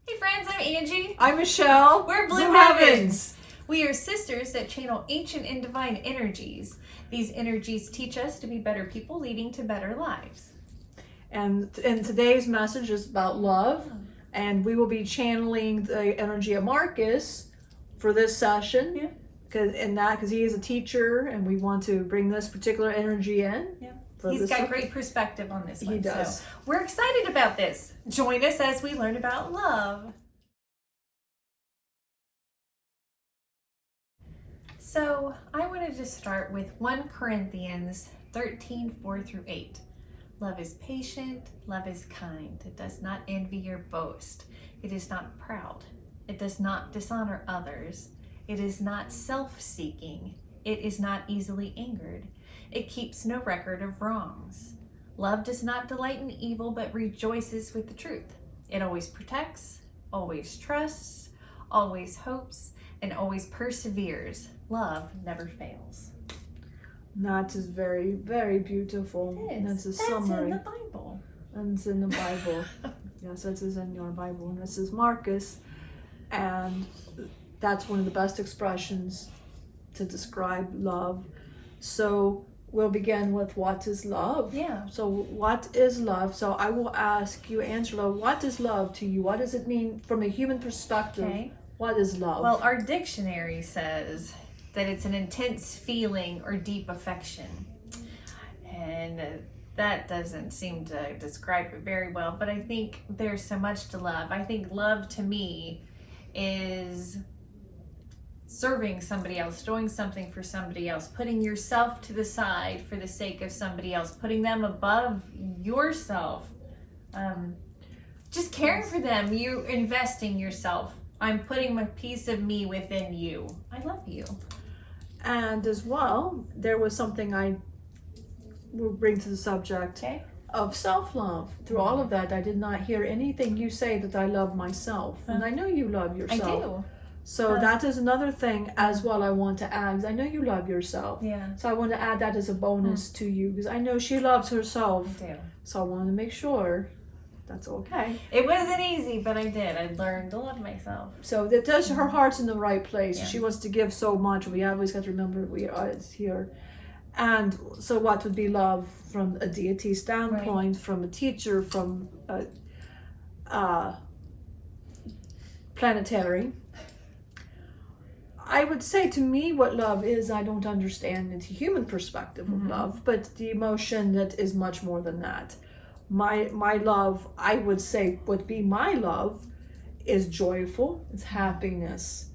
Hey friends, I'm Angie. I'm Michelle. We're Blue Heavens. We are sisters that channel ancient and divine energies. These energies teach us to be better people, leading to better lives. And today's message is about love, and we will be channeling the energy of Markus for this session. Yeah. Because he is a teacher, and we want to bring this particular energy in. Yeah. He's got great perspective on this one. He does. So we're excited about this. Join us as we learn about love. So I wanted to start with 1 Corinthians 13, 4 through 8. Love is patient, love is kind. It does not envy or boast. It is not proud. It does not dishonor others. It is not self-seeking. It is not easily angered. It keeps no record of wrongs. Love does not delight in evil, but rejoices with the truth. It always protects, always trusts, always hopes, and always perseveres. Love never fails. That is very, very beautiful. It is. That's a summary. In the Bible. And it's in the Bible. Yes, that is in your Bible. And this is Markus. And that's one of the best expressions to describe love. So we'll begin with what is love. Yeah. So what is love? So I will ask you, Angela, what is love to you? What does it mean from a human perspective? Okay. What is love? Well, our dictionary says that it's an intense feeling or deep affection. And that doesn't seem to describe it very well, but I think there's so much to love. I think love to me is serving somebody else, doing something for somebody else, putting yourself to the side for the sake of somebody else, putting them above yourself, just caring for them, you investing yourself. I'm putting a piece of me within you. I love you. And as well, there was something I will bring to the subject of self-love. Through all of that, I did not hear anything you say that I love myself. And I know you love yourself. I do. So that is another thing as well I want to add. I know you love yourself. Yeah. So I want to add that as a bonus to you, because I know she loves herself. I do. So I want to make sure that's okay. It wasn't easy, but I did. I learned to love myself. So that does, her heart's in the right place. Yeah. She wants to give so much. We always got to remember we are here. And so what would be love from a deity standpoint, from a teacher, from a planetary? I would say to me what love is, I don't understand the human perspective of love, but the emotion that is much more than that. My love, I would say, would be my love is joyful, it's happiness.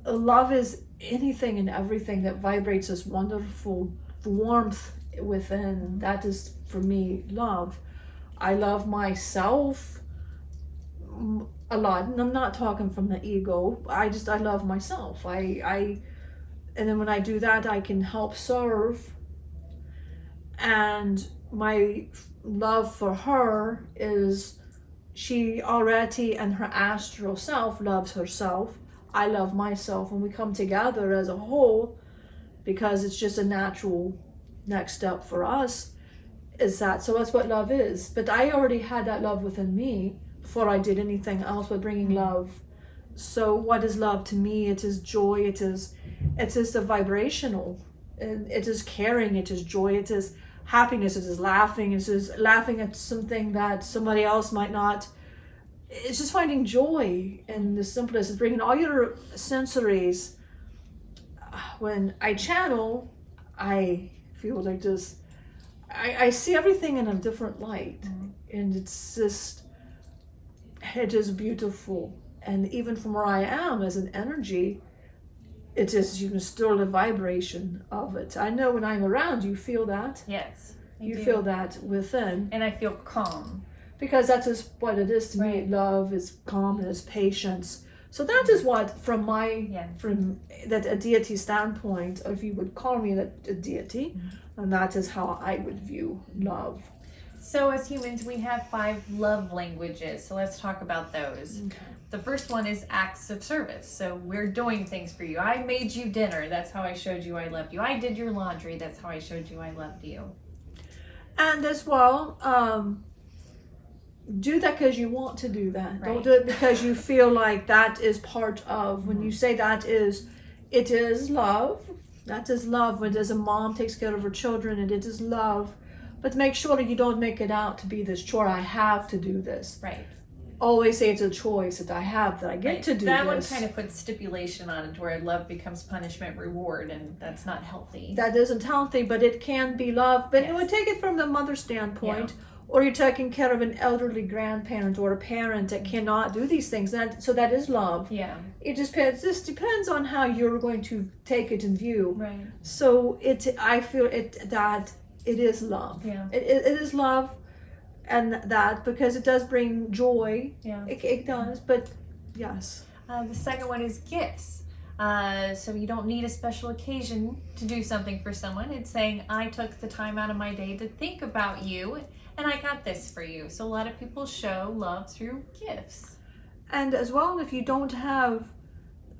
Love is anything and everything that vibrates this wonderful warmth within. That is, for me, love. I love myself a lot, and I'm not talking from the ego. I love myself. And then when I do that, I can help serve. And my love for her is she already, and her astral self loves herself. I love myself, and we come together as a whole because it's just a natural next step for us. Is that so? That's what love is. But I already had that love within me before I did anything else but bringing love. So what is love to me? It is joy. It is the vibrational. And it is caring. It is joy. It is happiness. It is laughing. It is laughing at something that somebody else might not. It's just finding joy in the simplest. It's bringing all your sensories. When I channel, I feel like this. I see everything in a different light, and it's just. It is beautiful, and even from where I am as an energy, it is, you can still the vibration of it. I know when I'm around, you feel that. Yes, you feel that within, and I feel calm because that is what it is to me. Love is calm, and is patience. So that is what, from that a deity standpoint, if you would call me that a deity, and that is how I would view love. So as humans, we have 5 love languages. So let's talk about those. Okay. The first one is acts of service. So we're doing things for you. I made you dinner. That's how I showed you I loved you. I did your laundry. That's how I showed you I loved you. And as well, do that because you want to do that. Right. Don't do it because you feel like that is part of. When you say it is love. That is love. When there's a mom takes care of her children, and it is love. But make sure that you don't make it out to be this chore. I have to do this. Right. Always say it's a choice that I have, that I get to do that this. one kind of puts stipulation on it where love becomes punishment reward, and that's not healthy. That isn't healthy, but it can be love. But Yes. you would take it from the mother standpoint, or you're taking care of an elderly grandparent or a parent that cannot do these things. So that is love. Yeah. It just depends on how you're going to take it in view. Right. So I feel that it is love. Yeah. It is love, and that because it does bring joy. Yeah. It does, but yes. The second one is gifts. So you don't need a special occasion to do something for someone. It's saying, I took the time out of my day to think about you, and I got this for you. So a lot of people show love through gifts. And as well, if you don't have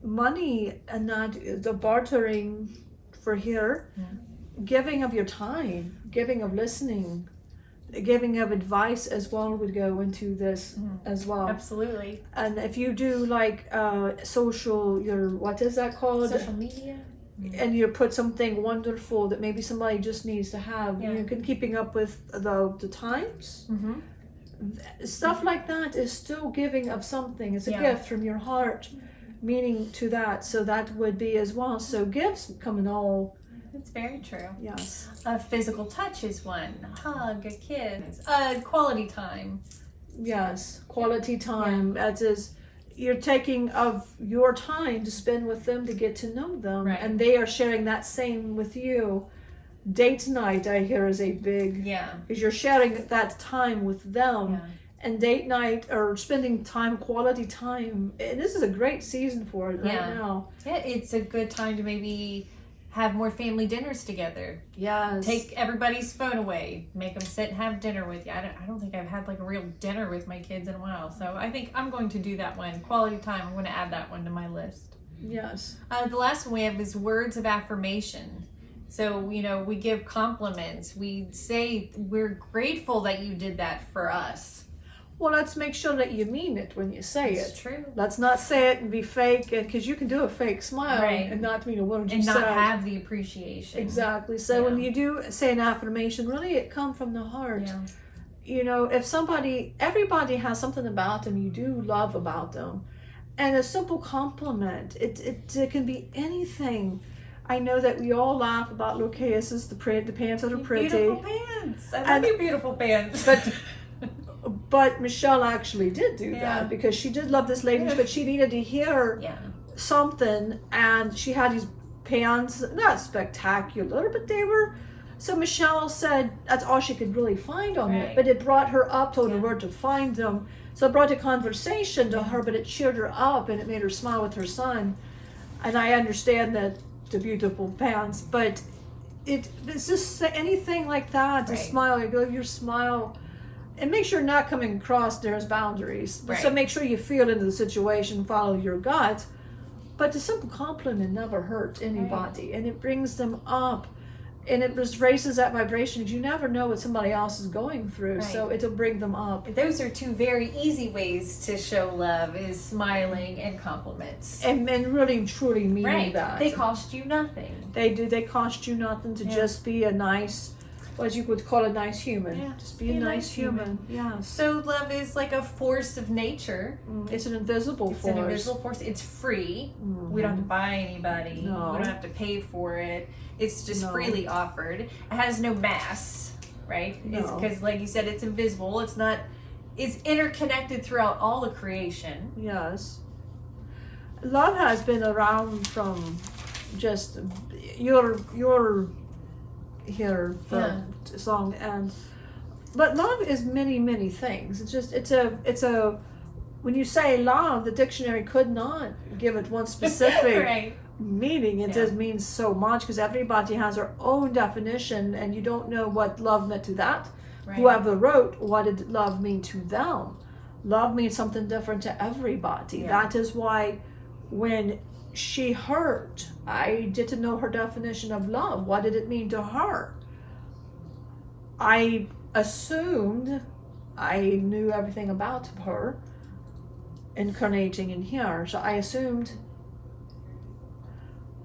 money and not the bartering for here, giving of your time, giving of listening, giving of advice as well would go into this as well. Absolutely. And if you do like what is that called? Social media. And you put something wonderful that maybe somebody just needs to have. Yeah. You can keeping up with the times. Stuff like that is still giving of something. It's a gift from your heart, meaning to that. So that would be as well. So gifts come in all. It's very true. Yes. Physical touch is one. A hug, a kiss, quality time. Yes. Quality time. That is, you're taking of your time to spend with them to get to know them. Right. And they are sharing that same with you. Date night, I hear, is a big, because you're sharing that time with them. Yeah. And date night or spending time, quality time. And this is a great season for it right now. Yeah, it's a good time to maybe have more family dinners together. Yes. Take everybody's phone away. Make them sit and have dinner with you. I don't think I've had like a real dinner with my kids in a while. So I think I'm going to do that one. Quality time. I'm going to add that one to my list. Yes. The last one we have is words of affirmation. So, we give compliments. We say we're grateful that you did that for us. Well, let's make sure that you mean it when you say it. It's true. Let's not say it and be fake, because you can do a fake smile and not mean a word you and said. not have the appreciation. Exactly. So when you do say an affirmation, really it comes from the heart. Yeah. If everybody has something about them you do love about them, and a simple compliment, it can be anything. I know that we all laugh about Lucas's the pants that are pretty. Beautiful pants. I love your beautiful pants. But Michelle actually did do that because she did love this lady, but she needed to hear something, and she had these pants, not spectacular, but they were. So Michelle said that's all she could really find on it, but it brought her up, told her where to find them. So it brought a conversation to her, but it cheered her up and it made her smile with her son. And I understand that the beautiful pants, but it's just anything like that. To smile, your smile. And make sure not coming across there's boundaries. So make sure you feel into the situation, follow your gut. But the simple compliment never hurts anybody, and it brings them up, and it just raises that vibration, because you never know what somebody else is going through. So it'll bring them up. Those are two very easy ways to show love: is smiling and compliments. And really truly meaning that. They cost you nothing. They do. They cost you nothing to just be a nice, what you would call a nice human. Yeah, just be a nice human. Yes. So love is like a force of nature. It's an invisible force. It's an invisible force. It's free. We don't have to buy anybody. No. We don't have to pay for it. It's just freely offered. It has no mass, right? No. Because like you said, it's invisible. It's not. It's interconnected throughout all of creation. Yes. Love has been around from just your here the song, and but love is many things. It's a when you say love, the dictionary could not give it one specific meaning. It just means so much, because everybody has their own definition, and you don't know what love meant to that. Whoever wrote, what did love mean to them? Love means something different to everybody. That is why when she hurt, I didn't know her definition of love. What did it mean to her? I assumed I knew everything about her incarnating in here. So I assumed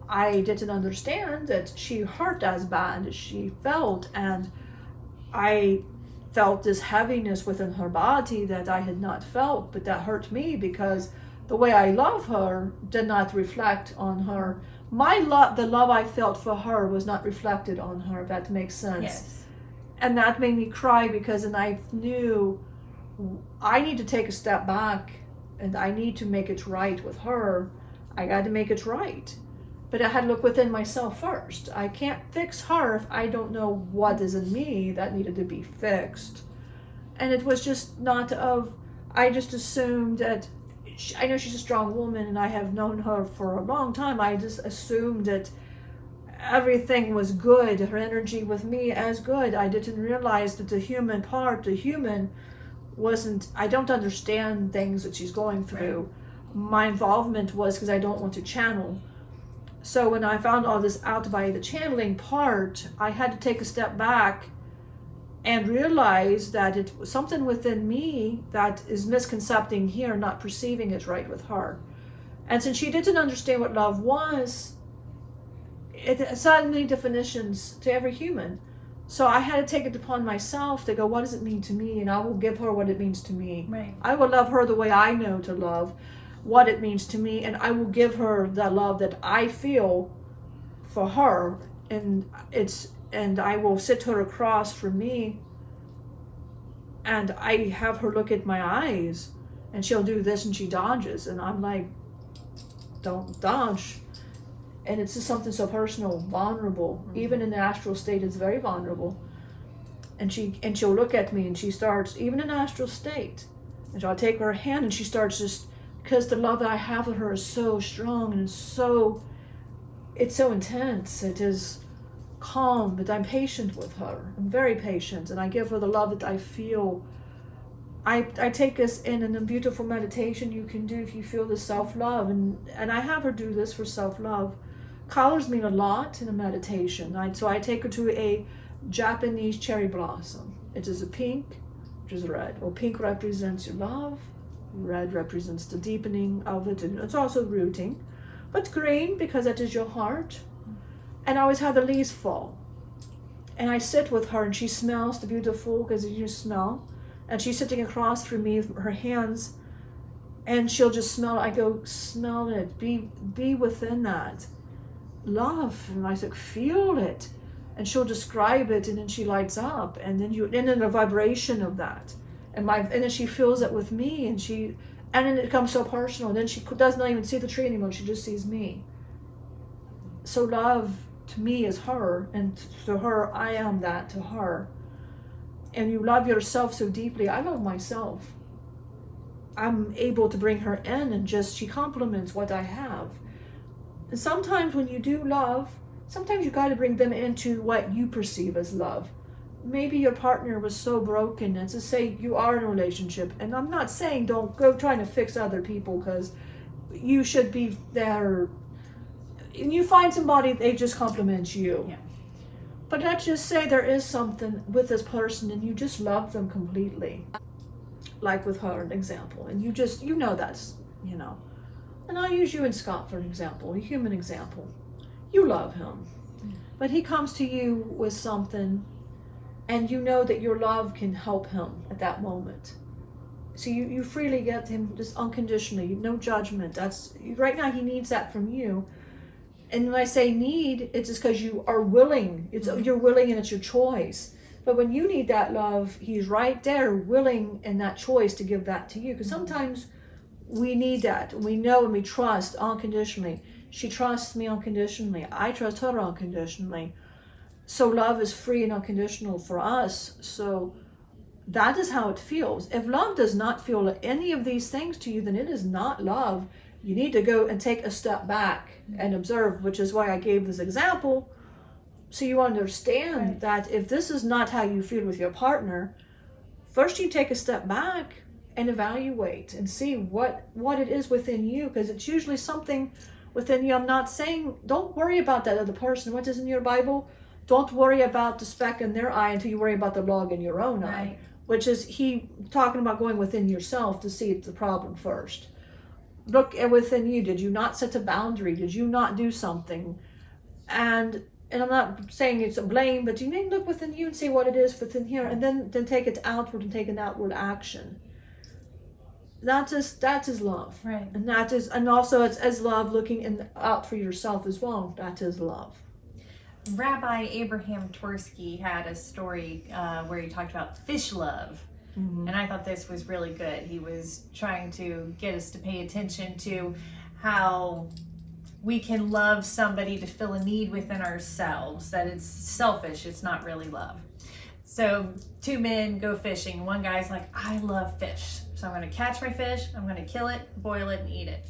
I didn't understand that she hurt as bad as she felt, and I felt this heaviness within her body that I had not felt, but that hurt me because the way I love her did not reflect on her. My love, the love I felt for her was not reflected on her, if that makes sense. Yes. And that made me cry because then I knew I need to take a step back and I need to make it right with her. I got to make it right. But I had to look within myself first. I can't fix her if I don't know what is in me that needed to be fixed. And it was just not of, I just assumed that, I know she's a strong woman and I have known her for a long time. I just assumed that everything was good, her energy with me as good. I didn't realize that the human part, the human wasn't, I don't understand things that she's going through. Right. My involvement was because I don't want to channel. So when I found all this out by the channeling part, I had to take a step back and realize that it was something within me that is misconcepting here, not perceiving it right with her. And since she didn't understand what love was, it assigned many definitions to every human. So I had to take it upon myself to go, what does it mean to me? And I will give her what it means to me. Right. I will love her the way I know to love, what it means to me, and I will give her the love that I feel for her, and I will sit her across from me, and I have her look at my eyes, and she'll do this and she dodges, and I'm like, don't dodge. And it's just something so personal, vulnerable. Mm-hmm. Even in the astral state, it's very vulnerable. And she'll look at me and she starts, even in astral state, and so I'll take her hand and she starts just, because the love that I have for her is so strong and it's so intense. It is calm, but I'm patient with her. I'm very patient, and I give her the love that I feel. I take us in a beautiful meditation you can do if you feel the self-love, and I have her do this for self-love. Colors mean a lot in a meditation. So I take her to a Japanese cherry blossom. It is a pink, which is red. Well, pink represents your love. Red represents the deepening of it, and it's also rooting. But green, because that is your heart. And I always have the leaves fall. And I sit with her, and she smells the beautiful, because you smell. And she's sitting across from me with her hands, and she'll just smell it. I go, smell it, be within that. Love. And I said, feel it. And she'll describe it, and then she lights up, and then the vibration of that. And then she feels it with me, and then it becomes so personal. And then she does not even see the tree anymore. She just sees me. So love to me is her, and to her, I am that to her. And you love yourself so deeply. I love myself. I'm able to bring her in, and she compliments what I have. And sometimes when you do love, sometimes you got to bring them into what you perceive as love. Maybe your partner was so broken, and to say you are in a relationship, and I'm not saying don't go trying to fix other people, because you should be there. And you find somebody, they just compliment you. Yeah. But let's just say there is something with this person and you just love them completely. Like with her, an example. And you know that's. And I'll use you and Scott for an example, a human example. You love him. But he comes to you with something, and you know that your love can help him at that moment. So you freely get him just unconditionally, no judgment. Right now he needs that from you. And when I say need, it's just because you are willing. You're willing, and it's your choice. But when you need that love, he's right there, willing in that choice to give that to you. Because sometimes we need that. We know and we trust unconditionally. She trusts me unconditionally. I trust her unconditionally. So love is free and unconditional for us. So that is how it feels. If love does not feel any of these things to you, then it is not love. You need to go and take a step back and observe, which is why I gave this example, so you understand that if this is not how you feel with your partner, first you take a step back and evaluate and see what it is within you, because it's usually something within you. I'm not saying don't worry about that other person. What is in your Bible? Don't worry about the speck in their eye until you worry about the log in your own eye. which is he talking about going within yourself to see the problem first. Look at within you. Did you not set a boundary? Did you not do something? And I'm not saying it's a blame, but you need to look within you and see what it is within here, and then take it outward and take an outward action. That is love, Right. And also it's as love looking out for yourself as well. That is love. Rabbi Abraham Tversky had a story where he talked about fish love. And I thought this was really good. He was trying to get us to pay attention to how we can love somebody to fill a need within ourselves, that it's selfish, it's not really love. So 2 men go fishing. One guy's like, I love fish. So I'm going to catch my fish, I'm going to kill it, boil it, and eat it.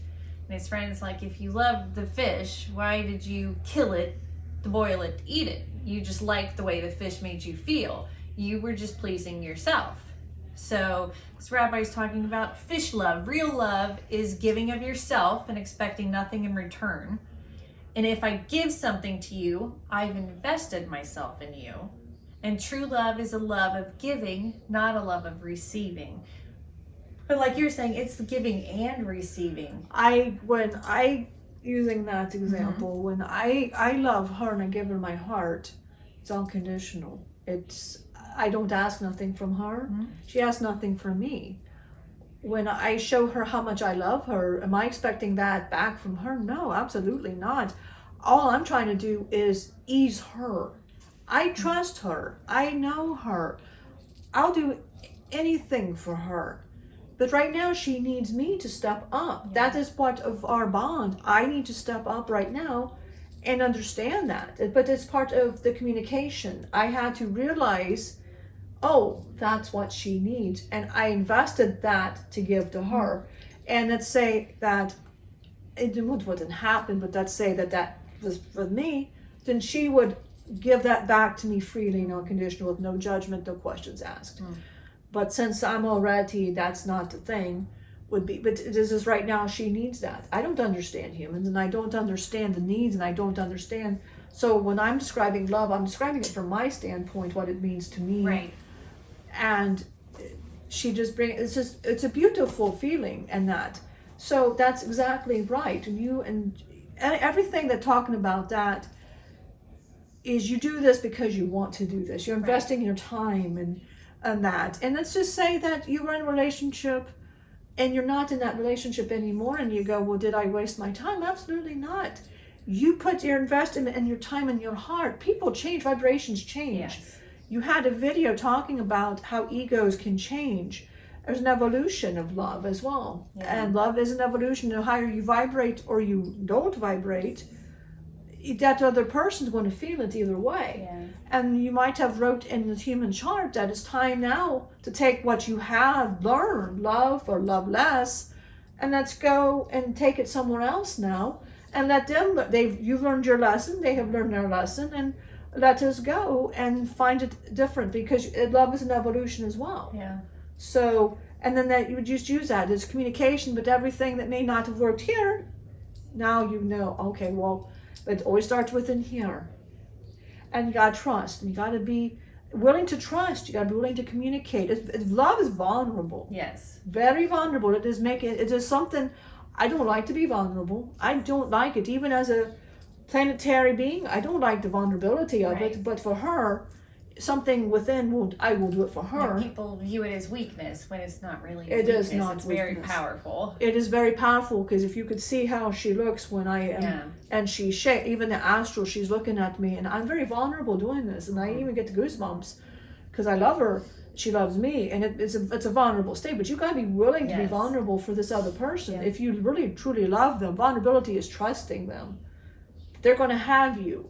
And his friend's like, if you love the fish, why did you kill it, to boil it, to eat it? You just liked the way the fish made you feel. You were just pleasing yourself. So this rabbi's talking about fish love. Real love is giving of yourself and expecting nothing in return. And if I give something to you, I've invested myself in you. And true love is a love of giving, not a love of receiving. But like you're saying, it's the giving and receiving. Using that example, when I love her and I give her my heart, it's unconditional. I don't ask nothing from her. She asks nothing from me. When I show her how much I love her, am I expecting that back from her? No, absolutely not. All I'm trying to do is ease her. I trust her. I know her. I'll do anything for her. But right now she needs me to step up. Yeah. That is part of our bond. I need to step up right now and understand that. But it's part of the communication. I had to realize, oh, that's what she needs. And I invested that to give to her. And let's say that it wouldn't happen, but let's say that was for me, then she would give that back to me freely and unconditional with no judgment, no questions asked. But since I'm already, that's not the thing, but this is right now, she needs that. I don't understand humans, and I don't understand the needs, and I don't understand. So when I'm describing love, I'm describing it from my standpoint, what it means to me. Right. And she just it's a beautiful feeling, and that. So that's exactly right. And everything that talking about that is you do this because you want to do this. You're investing your time and that. And let's just say that you were in a relationship and you're not in that relationship anymore, and you go, well, did I waste my time? Absolutely not. You put your investment and your time and your heart. People change, vibrations change. Yes. You had a video talking about how egos can change. There's an evolution of love as well. Yeah. And love is an evolution. The higher you vibrate or you don't vibrate, that other person's going to feel it either way. Yeah. And you might have wrote in the human chart that it's time now to take what you have learned, love or love less, and let's go and take it somewhere else now, and let them, you've learned your lesson, they have learned their lesson, and let us go and find it different, because love is an evolution as well. Yeah. So, and then that you would just use that as communication, but everything that may not have worked here, now you know, okay, well, but it always starts within here. And you gotta trust, and you gotta be willing to trust, you gotta be willing to communicate. Love is vulnerable. Yes. Very vulnerable. It is something, I don't like to be vulnerable. I don't like it. Even as a planetary being, I don't like the vulnerability of it, but for her, something within I will do it for her. Yeah, people view it as weakness when it's not really it weakness. Is not it's weakness. Very powerful. It is very powerful, because if you could see how she looks when I am, and she even the astral, she's looking at me, and I'm very vulnerable doing this, and I even get the goosebumps because I love her, she loves me, and it's a vulnerable state. But you gotta be willing to be vulnerable for this other person. If you really truly love them, vulnerability is trusting them. They're going to have you.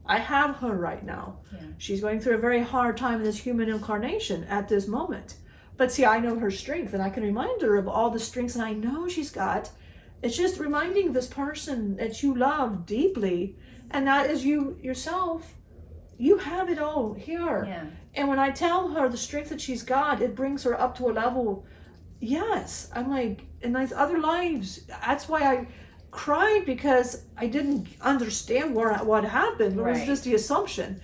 I have her right now. Yeah. She's going through a very hard time in this human incarnation at this moment. But see, I know her strength, and I can remind her of all the strengths that I know she's got. It's just reminding this person that you love deeply, and that is you yourself. You have it all here. Yeah. And when I tell her the strength that she's got, it brings her up to a level. Yes, I'm like, in these other lives, that's why I cried, because I didn't understand what happened. It was just the assumption.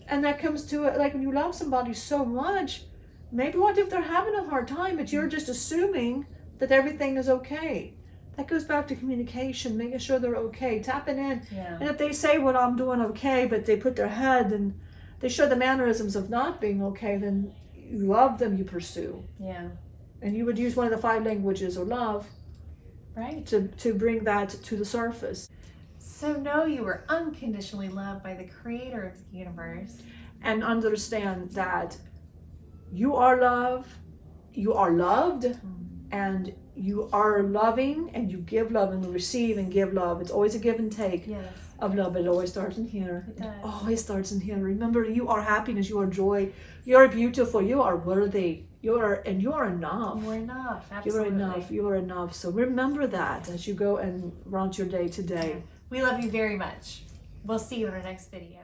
And that comes to it, like when you love somebody so much, Maybe what if they're having a hard time, but you're just assuming that everything is okay. That goes back to communication, making sure they're okay, tapping in. Yeah. And if they say, well, I'm doing okay, but they put their head and they show the mannerisms of not being okay, then you love them, you pursue. Yeah. And you would use one of the 5 languages of love, Right. to bring that to the surface. So know you are unconditionally loved by the creator of the universe. And understand that you are love, you are loved, and you are loving, and you give love and receive and give love. It's always a give and take. Yes. Of love, but it always starts in here. It does. Always starts in here. Remember, you are happiness, you are joy, you are beautiful, you are worthy, you are enough. You are enough. You Absolutely. are enough. You are enough. So remember that as you go and run your day today. We love you very much. We'll see you in our next video.